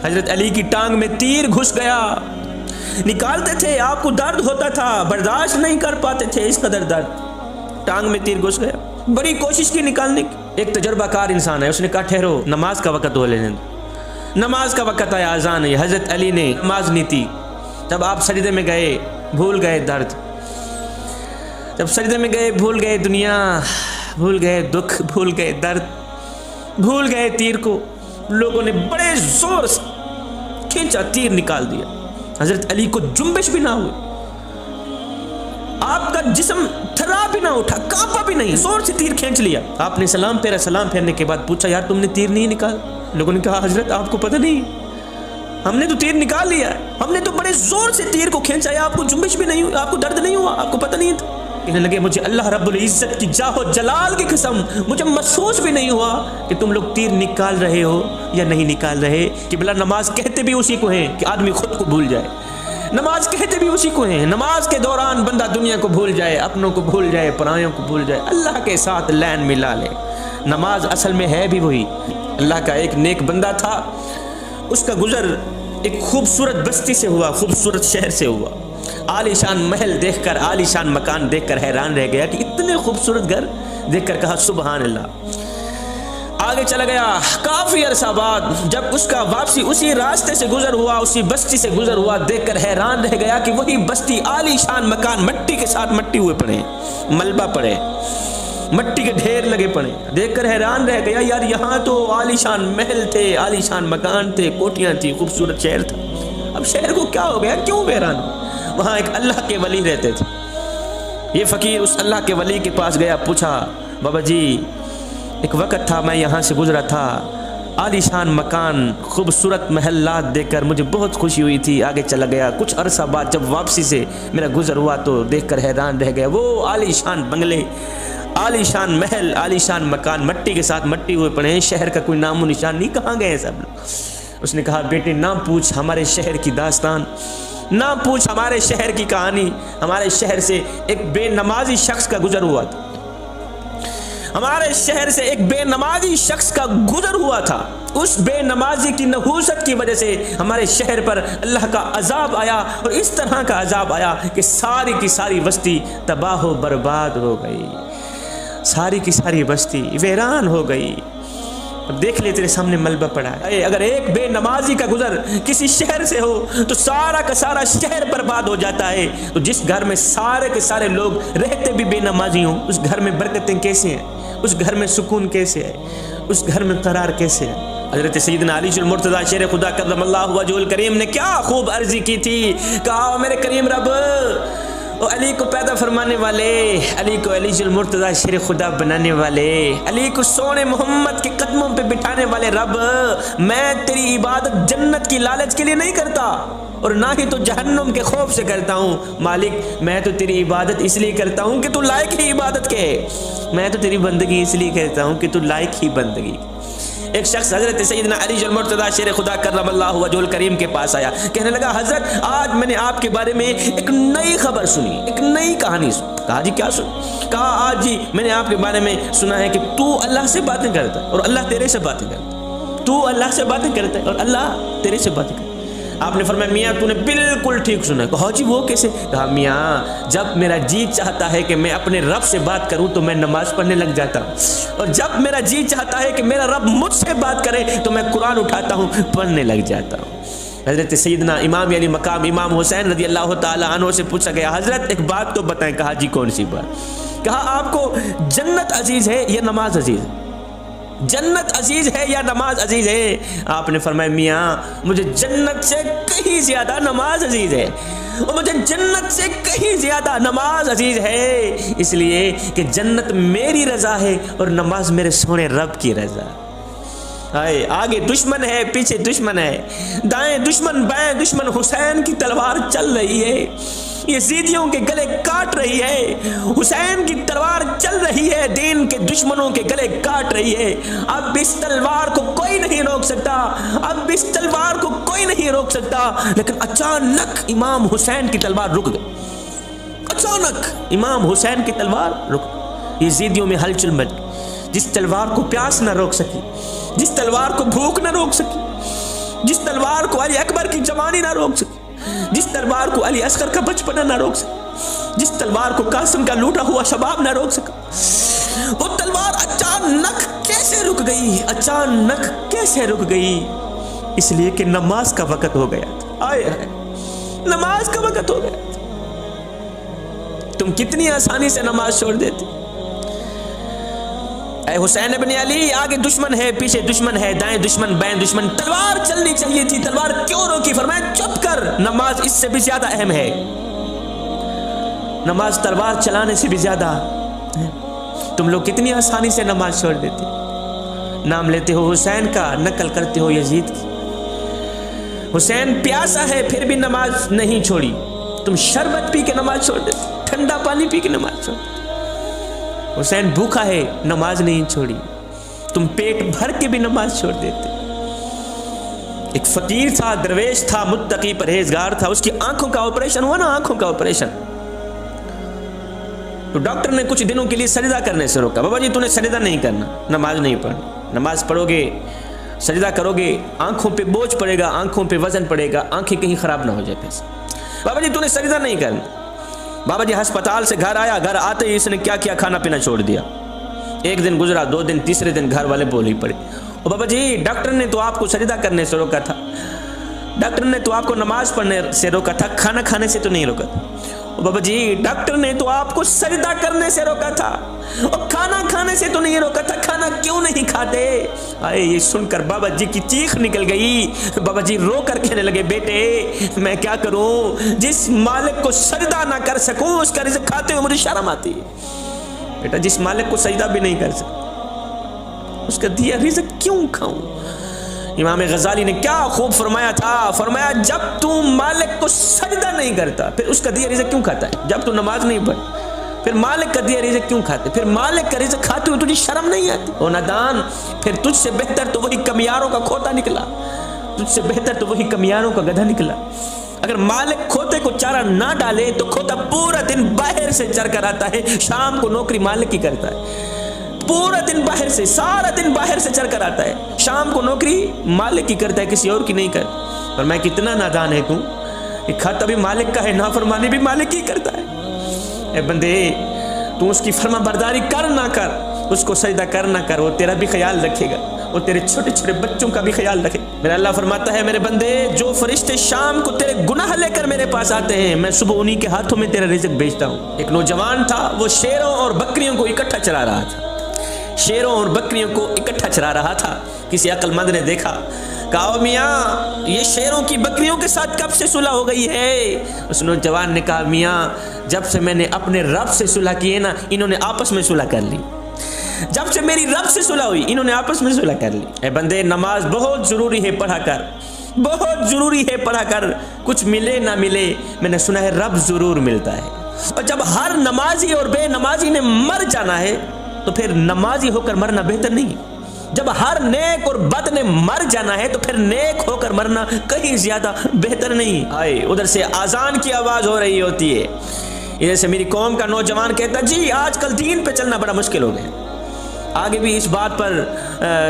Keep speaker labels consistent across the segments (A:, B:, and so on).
A: حضرت علی کی ٹانگ میں تیر گھس گیا، نکالتے تھے آپ کو درد ہوتا تھا، برداشت نہیں کر پاتے تھے اس قدر درد، ٹانگ میں تیر گھس گیا، بڑی کوشش کی نکالنے کی۔ ایک تجربہ کار انسان ہے، اس نے کہا ٹھہرو نماز کا وقت ہو لینے دو۔ نماز کا وقت آیا، اذان ہے۔ حضرت علی نے نماز نہیں تھی، جب آپ سجدے میں گئے بھول گئے درد، جب سجدے میں گئے بھول گئے دنیا، بھول گئے دکھ، بھول گئے درد، بھول گئے تیر کو۔ لوگوں نے بڑے زور سے کھینچا، تیر نکال دیا، حضرت علی کو جنبش بھی نہ ہوئی، آپ کا جسم تھرا بھی نہ اٹھا، کانپا بھی نہیں، زور سے تیر کھینچ لیا۔ آپ نے سلام پھیرا، سلام پھیرنے کے بعد پوچھا یار تم نے تیر نہیں نکالا؟ لوگوں نے کہا حضرت آپ کو پتہ نہیں، ہم نے تو تیر نکال لیا ہے، ہم نے تو بڑے زور سے تیر کو کھینچا ہے، آپ کو جنبش بھی نہیں ہوئی، آپ کو درد نہیں ہوا، آپ کو پتہ نہیں تھا؟ کہنے لگے مجھے اللہ رب العزت کی جاہ و جلال کی قسم مجھے محسوس بھی نہیں ہوا کہ تم لوگ تیر نکال رہے ہو یا نہیں نکال رہے۔ قبلہ نماز کہتے بھی اسی کو ہیں کہ آدمی خود کو بھول جائے، نماز کہتے بھی اسی کو ہیں، نماز کے دوران بندہ دنیا کو بھول جائے، اپنوں کو بھول جائے، پرایوں کو بھول جائے، اللہ کے ساتھ لین ملا لے۔ نماز اصل میں ہے بھی وہی۔ اللہ کا ایک نیک بندہ تھا، اس کا گزر ایک خوبصورت بستی سے ہوا، خوبصورت شہر سے ہوا۔ عالی شان محل دیکھ کر، عالی شان مکان دیکھ کر حیران رہ گیا کہ اتنے خوبصورت گھر دیکھ کر کہا سبحان اللہ۔ آگے چلا گیا کافی عرصہ بعد، جب اس کا واپسی اسی راستے سے گزر ہوا، اسی بستی سے گزر ہوا، دیکھ کر حیران رہ گیا کہ وہی بستی، عالی شان مکان، مٹی کے ساتھ مٹی ہوئے پڑے، ملبہ پڑے، مٹی کے ڈھیر لگے پڑے، دیکھ کر حیران رہ گیا یار یہاں تو عالی شان محل تھے، عالی شان مکان تھے، کوٹیاں تھی، خوبصورت شہر تھا، اب شہر کو کیا ہو گیا، کیوں حیران ہو؟ وہاں ایک اللہ کے ولی رہتے تھے۔ یہ فقیر اس اللہ کے ولی کے پاس گیا، پوچھا بابا جی ایک وقت تھا میں یہاں سے گزرا تھا، عالی شان مکان، خوبصورت محلات دیکھ کر مجھے بہت خوشی ہوئی تھی، آگے چلا گیا، کچھ عرصہ بعد جب واپسی سے میرا گزر ہوا تو دیکھ کر حیران رہ گیا، وہ عالی شان بنگلے، عالی شان محل، عالی شان مکان، مٹی کے ساتھ مٹی ہوئے پڑے ہیں، شہر کا کوئی نام و نشان نہیں، کہاں گئے سب لوگ؟ اس نے کہا بیٹے نہ پوچھ ہمارے شہر کی داستان، نہ پوچھ ہمارے شہر کی کہانی، ہمارے شہر سے ایک بے نمازی شخص کا گزر ہوا تھا، ہمارے شہر سے ایک بے نمازی شخص کا گزر ہوا تھا، اس بے نمازی کی نحوست کی وجہ سے ہمارے شہر پر اللہ کا عذاب آیا، اور اس طرح کا عذاب آیا کہ ساری کی ساری بستی تباہ و برباد ہو گئی، ساری کی ساری بستی ویران ہو گئی۔ اب دیکھ لے تیرے سامنے ملبہ پڑا ہے، اگر ایک بے نمازی کا گزر کسی شہر سے ہو تو سارا کا سارا شہر برباد ہو جاتا ہے، تو جس گھر میں سارے کے سارے لوگ رہتے بھی بے نمازی ہوں، اس گھر میں برکتیں کیسے ہیں، اس گھر میں سکون کیسے ہے، اس گھر میں قرار کیسے ہے؟ حضرت سیدنا علی المرتضیٰ شیر خدا کرم اللہ وجہہ الکریم نے کیا خوب عرضی کی تھی، کہا میرے کریم رب، اور علی کو پیدا فرمانے والے، علی کو علی المرتضیٰ شیر خدا بنانے والے، علی کو سونے محمد کے قدموں پہ بٹھانے والے رب، میں تیری عبادت جنت کی لالچ کے لیے نہیں کرتا اور نہ ہی تو جہنم کے خوف سے کرتا ہوں، مالک میں تو تیری عبادت اس لیے کرتا ہوں کہ تو لائق ہی عبادت کے، میں تو تیری بندگی اس لیے کرتا ہوں کہ تو لائق ہی بندگی۔ ایک شخص حضرت سیدنا علی المرتضیٰ شیر خدا کرم اللہ وجہہ الکریم کے پاس آیا، کہنے لگا حضرت آج میں نے آپ کے بارے میں ایک نئی خبر سنی، ایک نئی کہانی سنی۔ کہا جی کیا سنی؟ کہا آج جی میں نے آپ کے بارے میں سنا ہے کہ تو اللہ سے باتیں کرتا ہے اور اللہ تیرے سے باتیں کرتا ہے، تو اللہ سے باتیں کرتا ہے اور اللہ تیرے سے باتیں کرتا ہے۔ آپ نے فرمایا میاں تو نے بالکل ٹھیک سنا۔ کہا جی وہ کیسے؟ کہا میاں جب میرا جی چاہتا ہے کہ میں اپنے رب سے بات کروں تو میں نماز پڑھنے لگ جاتا ہوں، اور جب میرا جی چاہتا ہے کہ میرا رب مجھ سے بات کرے تو میں قرآن اٹھاتا ہوں، پڑھنے لگ جاتا ہوں۔ حضرت سیدنا امام علی مقام امام حسین رضی اللہ تعالی عنہ سے پوچھا گیا حضرت ایک بات تو بتائیں۔ کہا جی کون سی بات؟ کہا آپ کو جنت عزیز ہے یا نماز عزیز ہے؟ جنت عزیز ہے یا نماز عزیز ہے؟ آپ نے فرمایا میاں مجھے جنت سے کہیں زیادہ نماز عزیز ہے، اور مجھے جنت سے کہیں زیادہ نماز عزیز ہے، اس لیے کہ جنت میری رضا ہے اور نماز میرے سونے رب کی رضا۔ آگے دشمن ہے، پیچھے دشمن ہے، دائیں دشمن بائیں دشمن، حسین کی تلوار چل رہی ہے، یزیدیوں کے گلے کاٹ رہی ہے، حسین کی تلوار چل رہی ہے، دین کے دشمنوں کے گلے کاٹ رہی ہے۔ اب اس تلوار کو کوئی نہیں روک سکتا، اب اس تلوار کو کوئی نہیں روک سکتا، لیکن اچانک امام حسین کی تلوار رک گئی، اچانک امام حسین کی تلوار رک گئی، یزیدیوں میں ہلچل مچ گئی، جس تلوار کو پیاس نہ روک سکی، جس تلوار کو بھوک نہ روک سکی، جس تلوار کو علی اکبر کی جوانی نہ روک سکی، جس تلوار کو علی اصغر کا بچپنا نہ روک سکا، جس تلوار کو قاسم کا لوٹا ہوا شباب نہ روک سکا، وہ تلوار اچانک کیسے رک گئی؟ اچانک کیسے رک گئی؟ اس لیے کہ نماز کا وقت ہو گیا تھا۔ آئے نماز کا وقت ہو گیا تھا۔ تم کتنی آسانی سے نماز چھوڑ دیتے۔ اے حسین ابن علی، آگے دشمن ہے، پیچھے دشمن ہے، دائیں دشمن، بائیں دشمن، تلوار چلنی چاہیے تھی، تلوار کیوں روکی؟ فرمایا چپ کر، نماز اس سے بھی زیادہ اہم ہے، نماز تلوار چلانے سے بھی زیادہ۔ تم لوگ کتنی آسانی سے نماز چھوڑ دیتے، نام لیتے ہو حسین کا، نقل کرتے ہو یزید کی۔ حسین پیاسا ہے پھر بھی نماز نہیں چھوڑی، تم شربت پی کے نماز چھوڑ دیتے، ٹھنڈا پانی پی کے نماز چھوڑ دیتے۔ حسین بھوکا ہے، نماز نہیں چھوڑی، تم پیٹ بھر کے بھی نماز چھوڑ دیتے۔ ایک فقیر تھا، درویش تھا، متقی پرہیزگار تھا، اس کی آنکھوں کا آپریشن ہوا نا، آنکھوں کا آپریشن، تو ڈاکٹر نے کچھ دنوں کے لیے سجدہ کرنے سے روکا۔ بابا جی تو نے سجدہ نہیں کرنا، نماز نہیں پڑھنی، نماز پڑھو گے سجدہ کرو گے آنکھوں پہ بوجھ پڑے گا، آنکھوں پہ وزن پڑے گا، آنکھیں کہیں خراب نہ ہو جائے پیسے۔ بابا جی تو نے سجدہ نہیں کرنا۔ بابا جی ہسپتال سے گھر آیا، گھر آتے ہی اس نے کیا کیا؟ کھانا پینا چھوڑ دیا۔ ایک دن گزرا، 2 دن، تیسرے دن گھر والے بول ہی پڑے، او بابا جی ڈاکٹر نے تو آپ کو سجدہ کرنے سے روکا تھا، ڈاکٹر نے تو آپ کو نماز پڑھنے سے روکا تھا، کھانا کھانے سے تو نہیں روکا تھا۔ او بابا جی ڈاکٹر نے تو آپ کو سجدہ کرنے سے روکا تھا اور کھانا کھانے سے تو نہیں روکا تھا، کھانا کیوں نہیں کھاتے؟ آئے یہ سن کر بابا جی کی چیخ نکل گئی، بابا جی رو کر کہنے لگے بیٹے میں کیا کروں، جس مالک کو سجدہ نہ کر سکوں اس کا رزق کھاتے ہوئے مجھے شرم آتی ہے۔ بیٹا جس مالک کو سجدہ بھی نہیں کر سکتا اس کا دیا رزق کیوں کھاؤں؟ امام غزالی نے کیا خوب فرمایا تھا، فرمایا جب تو مالک کو سجدہ نہیں کرتا پھر اس کا دیا رزق کیوں کھاتا ہے؟ جب تو نماز نہیں پڑھ پھر مالک کا دیا رزق کیوں کھاتے؟ پھر مالک کا رزق کھاتے ہوئے تجھے شرم نہیں آتی؟ او نادان، پھر تجھ سے بہتر تو وہی کمیاروں کا کھوتا نکلا، تجھ سے بہتر تو وہی کمیاروں کا گدھا نکلا۔ اگر مالک کھوتے کو چارہ نہ ڈالے تو کھوتا پورا دن باہر سے چر کر آتا ہے، شام کو نوکری مالک کی کرتا ہے، پورا دن باہر سے، سارا دن باہر سے چل کر آتا ہے، شام کو نوکری مالک کی کرتا ہے، کسی اور کی نہیں کرتا۔ اور میں کتنا نادان ہے تو کہ کھاتا بھی مالک کا ہے، نافرمانی بھی مالک ہی کرتا ہے۔ اے بندے تو اس کی فرما برداری کر نہ کر، اس کو سجدہ کر نہ کر، وہ تیرا بھی خیال رکھے گا، وہ تیرے چھوٹے چھوٹے بچوں کا بھی خیال رکھے۔ میرا اللہ فرماتا ہے میرے بندے جو فرشتے شام کو تیرے گناہ لے کر میرے پاس آتے ہیں میں صبح انہی کے ہاتھوں میں تیرا رزق بھیجتا ہوں۔ ایک نوجوان تھا، وہ شیروں اور بکریوں کو اکٹھا چلا رہا تھا، شیروں اور بکریوں کو اکٹھا چلا رہا تھا۔ کسی عقل مند نے دیکھا، کہا میاں یہ شیروں کی بکریوں کے ساتھ کب سے صلح ہو گئی ہے؟ اس نوجوان نے کہا میاں جب سے میں نے اپنے رب سے صلح کی ہے نا انہوں نے آپس میں صلح کر لی، جب سے میری رب سے صلح ہوئی انہوں نے آپس میں صلح کر لی۔ اے بندے نماز بہت ضروری ہے، پڑھا کر، بہت ضروری ہے، پڑھا کر، کچھ ملے نہ ملے میں نے سنا ہے رب ضرور ملتا ہے۔ اور جب ہر نمازی اور بے نمازی نے مر جانا ہے تو پھر نمازی ہو کر مرنا بہتر نہیں؟ جب ہر نیک اور بد نے مر جانا ہے تو پھر نیک ہو کر مرنا کہیں زیادہ بہتر نہیں؟ آئے ادھر سے آزان کی آواز ہو رہی ہوتی ہے، ادھر سے میری قوم کا نوجوان کہتا جی آج کل دین پہ چلنا بڑا مشکل ہو گیا۔ آگے بھی اس بات پر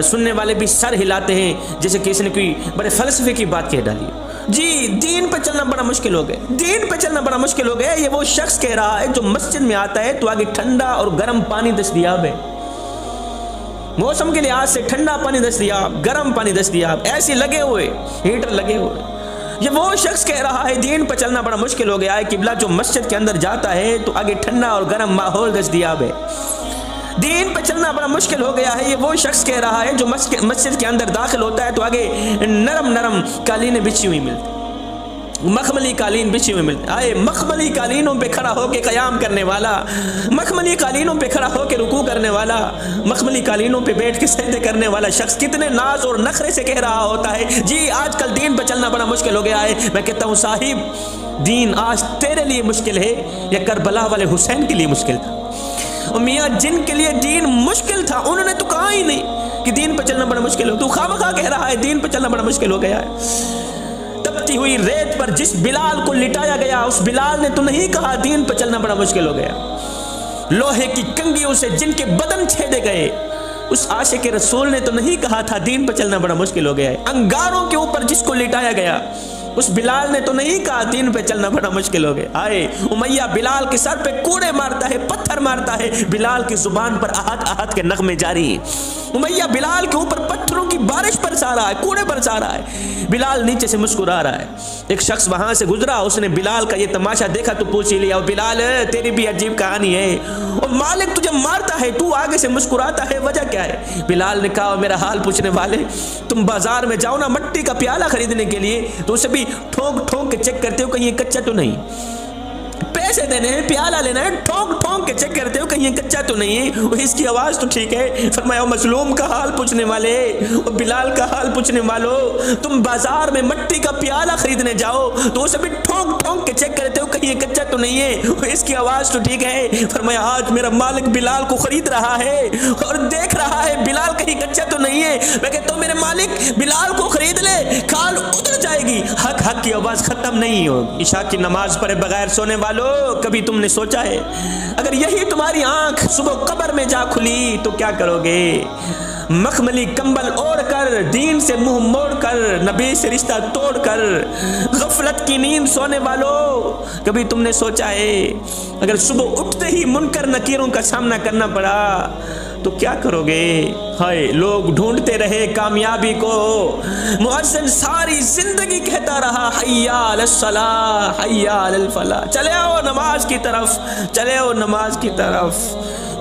A: سننے والے بھی سر ہلاتے ہیں جیسے کہ اس نے کوئی بڑے فلسفے کی بات کہہ ڈالی، جی دین پہ چلنا بڑا مشکل ہو گیا، دین پہ چلنا بڑا مشکل ہو گیا۔ یہ وہ شخص کہہ رہا ہے جو مسجد میں آتا ہے تو آگے ٹھنڈا اور گرم پانی دستیاب ہے، موسم کے لحاظ سے ٹھنڈا پانی دستیاب، گرم پانی دستیاب، ایسے لگے ہوئے، ہیٹر لگے ہوئے۔ یہ وہ شخص کہہ رہا ہے دین پر چلنا بڑا مشکل ہو گیا ہے قبلہ، جو مسجد کے اندر جاتا ہے تو آگے ٹھنڈا اور گرم ماحول دستیاب ہے، دین پہ چلنا بڑا مشکل ہو گیا ہے۔ یہ وہ شخص کہہ رہا ہے جو مسجد کے اندر داخل ہوتا ہے تو آگے نرم نرم قالینیں بچھی ہوئی ملتی، مخملی قالین بچھی ہوئی ملتی۔ آئے مخملی قالینوں پہ کھڑا ہو کے قیام کرنے والا، مخملی قالینوں پہ کھڑا ہو کے رکوع کرنے والا، مخملی قالینوں پہ بیٹھ کے سجدے کرنے والا شخص کتنے ناز اور نخرے سے کہہ رہا ہوتا ہے جی آج کل دین پہ چلنا بڑا مشکل ہو گیا ہے۔ میں کہتا ہوں صاحب دین آج تیرے لیے مشکل ہے یا کربلا والے حسین کے لیے مشکل تھا؟ اور میاں جن کے لیے دین مشکل تھا انہوں نے تو کہا ہی نہیں کہ دین پہ چلنا بڑا مشکل ہو، تو خواہ کہہ رہا ہے دین پہ چلنا بڑا مشکل ہو گیا ہے۔ تپتی ہوئی ریت پر جس بلال کو لٹایا گیا اس بلال نے تو نہیں کہا دین پہ چلنا بڑا مشکل ہو گیا۔ لوہے کی کنگیوں سے جن کے بدن چھیدے گئے اس عاشق رسول نے تو نہیں کہا تھا دین پر چلنا بڑا مشکل ہو گیا ہے. انگاروں کے اوپر جس کو لٹایا گیا اس بلال نے تو نہیں کہا دین پہ چلنا بڑا مشکل ہو گیا. آئے امیہ بلال کے سر پہ کوڑے مارتا ہے, پتھر مارتا ہے, بلال کی زبان پر آہت آہت کے نغمے جاری ہیں. امیہ بلال کے اوپر پتھروں کی بارش برسا رہا ہے, کوڑے برسا رہا ہے. بلال نیچے سے مسکرا رہا ہے. ایک شخص وہاں سے گزرا, اس نے بلال کا یہ تماشا دیکھا تو پوچھ ہی لیا, بلال تیری بھی عجیب کہانی ہے, اور مالک تجھے مارتا ہے, تو آگے سے مسکراتا ہے, وجہ کیا ہے؟ بلال نے کہا میرا حال پوچھنے والے, تم بازار میں جاؤ نا مٹی کا پیالہ خریدنے کے لیے تو اسے بھی ٹھونک ٹھونک کے چیک کرتے ہو کہیں یہ کچا تو نہیں. پیسے دینے ہیں, پیالہ لینا ہے, ٹھونک ٹھونک کے چیک کرتے ہو کہیں یہ کچا تو نہیں ہے. اس کی آواز تو ٹھیک ہے. فرمایا مظلوم کا حال پوچھنے والے, اور بلال کا حال پوچھنے والو, تم بازار میں مٹی کا پیالہ خریدنے جاؤ تو اسے بھی ٹھونک ٹھونک کے چیک کرتے ہو کہیں یہ کچا تو نہیں ہے. اس کی آواز تو ٹھیک ہے. فرمایا آج میرا مالک بلال کو خرید رہا ہے اور دیکھ رہا ہے بلال کہیں کچا تو نہیں ہے. میں کہتا ہوں میرے مالک بلال کو خرید لے, کھال اتر جائے گی. حق حق کی آواز ختم نہیں ہوگی. عشاء کی نماز پڑھے بغیر سونے والو, کبھی تم نے سوچا ہے اگر یہی تمہاری آنکھ صبح قبر میں جا کھلی تو کیا کرو گے؟ مخملی کمبل اوڑھ کر, دین سے منہ موڑ کر, نبی سے رشتہ توڑ کر, غفلت کی نیند سونے والو, کبھی تم نے سوچا ہے اگر صبح اٹھتے ہی منکر نکیروں کا سامنا کرنا پڑا تو کیا کرو گے؟ ہائے لوگ ڈھونڈتے رہے کامیابی کو, مؤذن ساری زندگی کہتا رہا حی علی الصلاۃ حی علی الفلاح, چلے آؤ نماز کی طرف, چلے آؤ نماز کی طرف.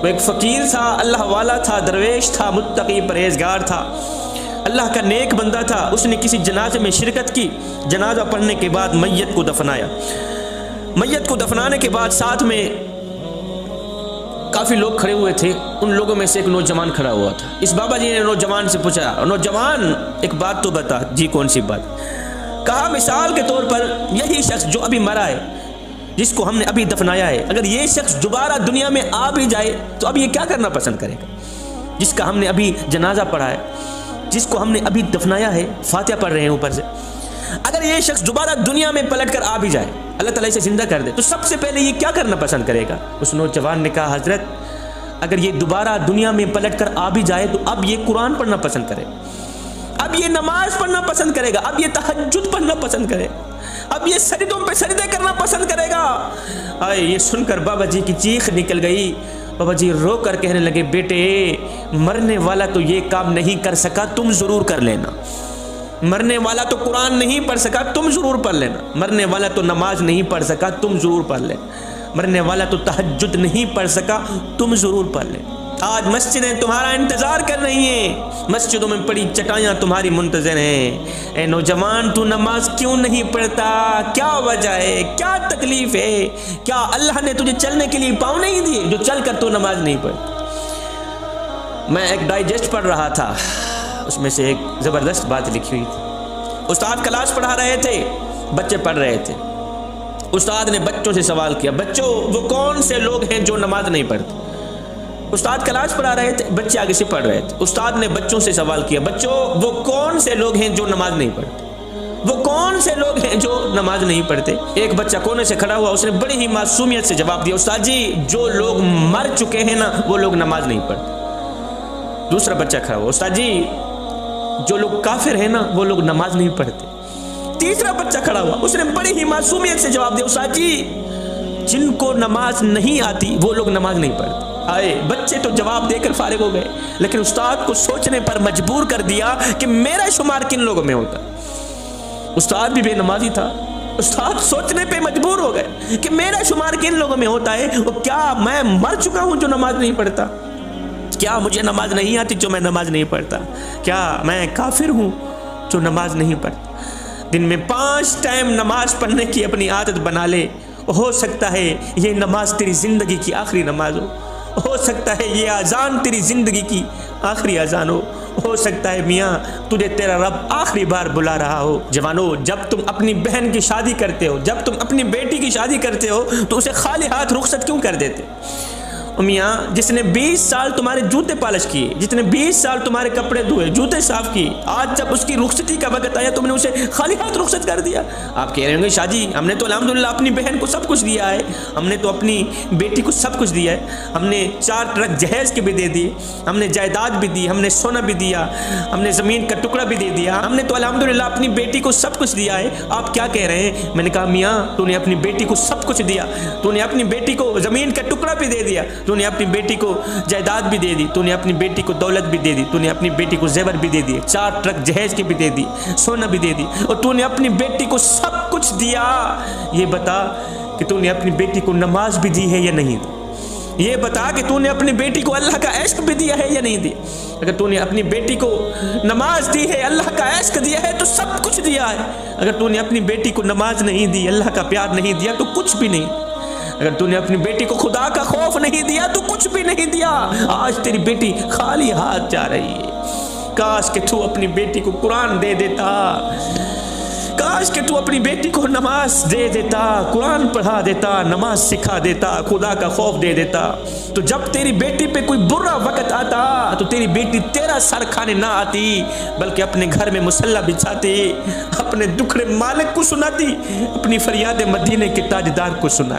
A: وہ ایک فقیر تھا, اللہ والا تھا, درویش تھا, متقی پرہیزگار تھا, اللہ کا نیک بندہ تھا. اس نے کسی جنازے میں شرکت کی. جنازہ پڑھنے کے بعد میت کو دفنایا. میت کو دفنانے کے بعد ساتھ میں کافی لوگ کھڑے ہوئے تھے. ان لوگوں میں سے ایک نوجوان کھڑا ہوا تھا. اس بابا جی نے نوجوان سے پوچھا, نوجوان ایک بات تو بتا. جی کون سی بات؟ کہا مثال کے طور پر یہی شخص جو ابھی مرا ہے, جس کو ہم نے ابھی دفنایا ہے, اگر یہ شخص دوبارہ دنیا میں آ بھی جائے تو اب یہ کیا کرنا پسند کرے گا؟ جس کا ہم نے ابھی جنازہ پڑھا ہے, جس کو ہم نے ابھی دفنایا ہے, فاتحہ پڑھ رہے ہیں اوپر سے, اگر یہ شخص دوبارہ دنیا میں پلٹ کر آ بھی جائے, اللہ تعالیٰ اسے زندہ کر دے, تو سب سے پہلے یہ کیا کرنا پسند کرے گا؟ اس نوجوان نے کہا حضرت اگر یہ دوبارہ دنیا میں پلٹ کر آ بھی جائے تو اب یہ قرآن پڑھنا پسند کرے, اب یہ نماز پڑھنا پسند کرے گا, اب یہ تہجد پڑھنا پسند کرے, اب یہ سجدوں پہ سجدے کرنا پسند کرے گا. آئے یہ سن کر بابا جی کی چیخ نکل گئی. بابا جی رو کر کہنے لگے, بیٹے مرنے والا تو یہ کام نہیں کر سکا, تم ضرور کر لینا. مرنے والا تو قرآن نہیں پڑھ سکا, تم ضرور پڑھ لینا. مرنے والا تو نماز نہیں پڑھ سکا, تم ضرور پڑھ لینا. مرنے والا تو تہجد نہیں پڑھ سکا, تم ضرور پڑھ لینا. آج مسجدیں تمہارا انتظار کر رہی ہیں, مسجدوں میں پڑی چٹائیاں تمہاری منتظر ہیں. اے نوجوان تو نماز کیوں نہیں پڑھتا؟ کیا وجہ ہے؟ کیا تکلیف ہے؟ کیا اللہ نے تجھے چلنے کے لیے پاؤں نہیں دیے جو چل کر تو نماز نہیں پڑھتا؟ میں ایک ڈائجسٹ پڑھ رہا تھا, اس میں سے ایک زبردست بات لکھی ہوئی تھی. استاد کلاس پڑھا رہے تھے, بچے پڑھ رہے تھے. استاد نے بچوں سے سوال کیا, بچوں وہ کون سے لوگ ہیں جو نماز نہیں پڑھتے؟ استاد کلاس پڑھا رہے تھے, بچے آگے سے پڑھ رہے تھے. استاد نے بچوں سے سوال کیا, بچوں وہ کون سے لوگ ہیں جو نماز نہیں پڑھتے؟ وہ کون سے لوگ ہیں جو نماز نہیں پڑھتے؟ ایک بچہ کونے سے کھڑا ہوا, اس نے بڑی ہی معصومیت سے جواب دیا, استاد جی جو لوگ مر چکے ہیں نا وہ لوگ نماز نہیں پڑھتے. دوسرا بچہ کھڑا ہوا, استاد جی جو لوگ کافر ہیں نا وہ لوگ نماز نہیں پڑھتے. تیسرا بچہ کھڑا ہوا, اس نے بڑی ہی معصومیت سے جواب دیا, استاد جی جن کو نماز نہیں آتی وہ لوگ نماز نہیں پڑھتے. آئے بچے تو جواب دے کر فارغ ہو گئے, لیکن استاد کو سوچنے پر مجبور کر دیا کہ میرا شمار کن لوگوں میں ہوتا. استاد بھی بے نمازی تھا, استاد سوچنے پہ مجبور ہو گئے کہ میرا شمار کن لوگوں میں ہوتا ہے. وہ کیا میں مر چکا ہوں جو نماز نہیں پڑھتا؟ کیا مجھے نماز نہیں آتی جو میں نماز نہیں پڑھتا؟ کیا میں کافر ہوں جو نماز نہیں پڑھتا؟ دن میں 5 ٹائم نماز پڑھنے کی اپنی عادت بنا لے. ہو سکتا ہے یہ نماز تیری زندگی کی آخری نماز ہو سکتا ہے یہ اذان تیری زندگی کی آخری اذان ہو سکتا ہے میاں تجھے تیرا رب آخری بار بلا رہا ہو. جوانو جب تم اپنی بہن کی شادی کرتے ہو, جب تم اپنی بیٹی کی شادی کرتے ہو تو اسے خالی ہاتھ رخصت کیوں کر دیتے؟ میاں جس نے 20 سال تمہارے جوتے پالش کیے، جس نے 20 سال تمہارے کپڑے دھوئے، جوتے صاف کیے، آج جب اس کی رخصتی کا وقت آیا تم نے اسے خالی ہاتھ رخصت کر دیا۔ آپ کہہ رہے ہوں گے شاہ جی ہم نے تو الحمدللہ اپنی بہن کو سب کچھ دیا ہے، ہم نے تو اپنی بیٹی کو سب کچھ دیا ہے، ہم نے 4 ٹرک جہیز کے بھی دے دیے، ہم نے جائیداد بھی دی، ہم نے سونا بھی دیا، ہم نے زمین کا ٹکڑا بھی دے دیا، ہم نے تو الحمدللہ اپنی بیٹی کو سب کچھ دیا ہے، آپ کیا کہہ رہے ہیں؟ میں نے کہا میاں تو نے اپنی بیٹی کو سب کچھ دیا، تو نے اپنی بیٹی کو زمین کا ٹکڑا بھی دے دیا، تو نے اپنی بیٹی کو جائیداد بھی دے دی، تو نے اپنی بیٹی کو دولت بھی دے دی، تو نے اپنی بیٹی کو زیور بھی دے دیے، 4 ٹرک جہیز کے بھی دے دی، سونا بھی دے دی، اور تو نے اپنی بیٹی کو سب کچھ دیا۔ یہ بتا کہ تو نے اپنی بیٹی کو نماز بھی دی ہے یا نہیں دی؟ یہ بتا کہ تو نے اپنی بیٹی کو اللہ کا عشق بھی دیا ہے یا نہیں دیا؟ اگر تو نے اپنی بیٹی کو نماز دی ہے، اللہ کا عشق دیا ہے تو سب کچھ دیا ہے، اگر تو نے اپنی بیٹی کو نماز نہیں دی، اللہ کا پیار نہیں دیا تو کچھ بھی نہیں، اگر تو نے اپنی بیٹی کو خدا کا خوف نہیں دیا تو کچھ بھی نہیں دیا۔ آج تیری بیٹی خالی ہاتھ جا رہی ہے۔ کاش کہ تو اپنی بیٹی کو قرآن دے دیتا، کاش کہ تو اپنی بیٹی کو نماز دے دیتا، قرآن پڑھا دیتا، نماز سکھا دیتا، خدا کا خوف دے دیتا، تو جب تیری بیٹی پہ کوئی برا وقت آتا تو تیری بیٹی تیرا سر کھانے نہ آتی بلکہ اپنے گھر میں مصلی بچھاتی، اپنے دکھڑے مالک کو سناتی، اپنی فریاد مدینے کے تاجدار کو سناتی۔